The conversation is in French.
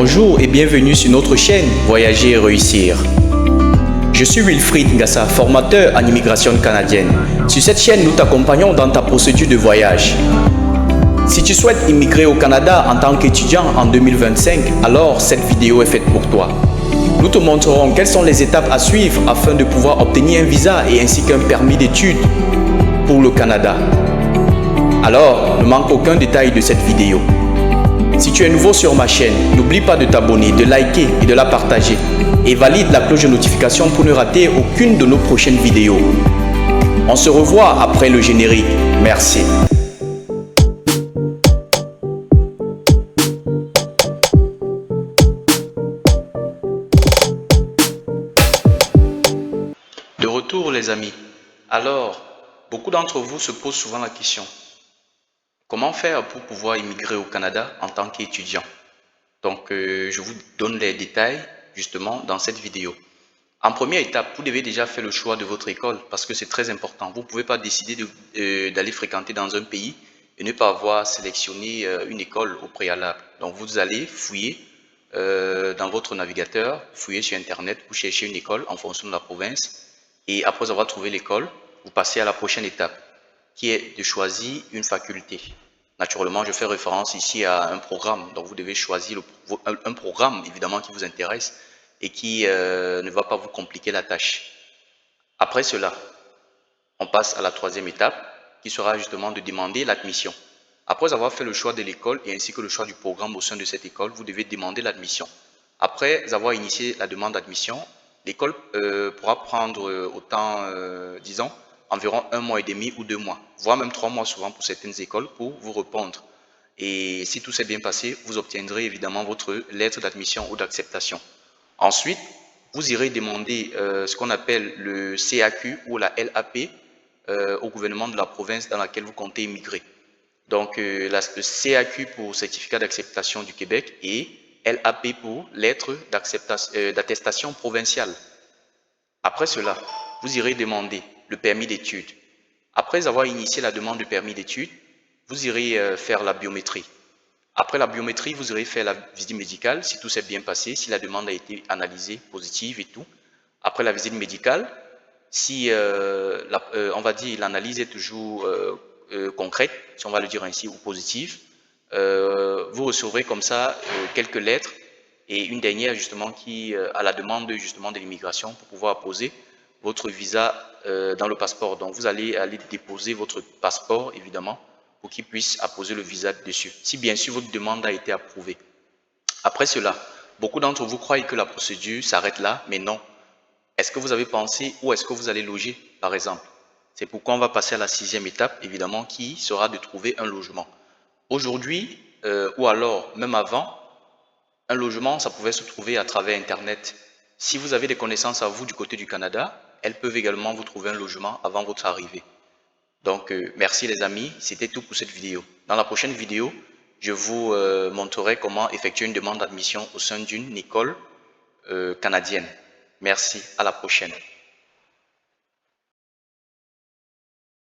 Bonjour et bienvenue sur notre chaîne Voyager et réussir. Je suis Wilfried Ngassa, formateur en immigration canadienne. Sur cette chaîne, nous t'accompagnons dans ta procédure de voyage. Si tu souhaites immigrer au Canada en tant qu'étudiant en 2025, alors cette vidéo est faite pour toi. Nous te montrerons quelles sont les étapes à suivre afin de pouvoir obtenir un visa et ainsi qu'un permis d'études pour le Canada. Alors, ne manque aucun détail de cette vidéo. Si tu es nouveau sur ma chaîne, n'oublie pas de t'abonner, de liker et de la partager. Et valide la cloche de notification pour ne rater aucune de nos prochaines vidéos. On se revoit après le générique. Merci. De retour les amis. Alors, beaucoup d'entre vous se posent souvent la question: comment faire pour pouvoir immigrer au Canada en tant qu'étudiant? Donc, je vous donne les détails justement dans cette vidéo. En première étape, vous devez déjà faire le choix de votre école parce que c'est très important. Vous ne pouvez pas décider d'aller fréquenter dans un pays et ne pas avoir sélectionné une école au préalable. Donc, vous allez fouiller dans votre navigateur, fouiller sur Internet, vous cherchez une école en fonction de la province et après avoir trouvé l'école, vous passez à la prochaine étape, qui est de choisir une faculté. Naturellement, je fais référence ici à un programme, donc vous devez choisir un programme évidemment qui vous intéresse et qui ne va pas vous compliquer la tâche. Après cela, on passe à la troisième étape qui sera justement de demander l'admission. Après avoir fait le choix de l'école et ainsi que le choix du programme au sein de cette école, vous devez demander l'admission. Après avoir initié la demande d'admission, l'école pourra prendre autant, disons, environ 1 mois et demi ou 2 mois, voire même 3 mois souvent pour certaines écoles pour vous répondre. Et si tout s'est bien passé, vous obtiendrez évidemment votre lettre d'admission ou d'acceptation. Ensuite, vous irez demander ce qu'on appelle le CAQ ou la LAP au gouvernement de la province dans laquelle vous comptez immigrer. Donc, le CAQ pour certificat d'acceptation du Québec et LAP pour lettre d'attestation provinciale. Après cela, vous irez demander le permis d'études. Après avoir initié la demande de permis d'études, vous irez faire la biométrie. Après la biométrie, vous irez faire la visite médicale si tout s'est bien passé, si la demande a été analysée, positive et tout. Après la visite médicale, si on va dire l'analyse est toujours concrète, si on va le dire ainsi, ou positive, vous recevrez comme ça quelques lettres et une dernière justement qui à la demande justement de l'immigration pour pouvoir poser votre visa dans le passeport. Donc vous allez aller déposer votre passeport évidemment pour qu'il puisse apposer le visa dessus, si bien sûr votre demande a été approuvée. Après cela, beaucoup d'entre vous croient que la procédure s'arrête là, mais non. Est-ce que vous avez pensé où est-ce que vous allez loger, par exemple? C'est pourquoi on va passer à la 6e étape, évidemment, qui sera de trouver un logement. Aujourd'hui, ou alors même avant, un logement, ça pouvait se trouver à travers Internet. Si vous avez des connaissances à vous du côté du Canada, elles peuvent également vous trouver un logement avant votre arrivée. Donc, merci les amis, c'était tout pour cette vidéo. Dans la prochaine vidéo, je vous montrerai comment effectuer une demande d'admission au sein d'une école canadienne. Merci, à la prochaine.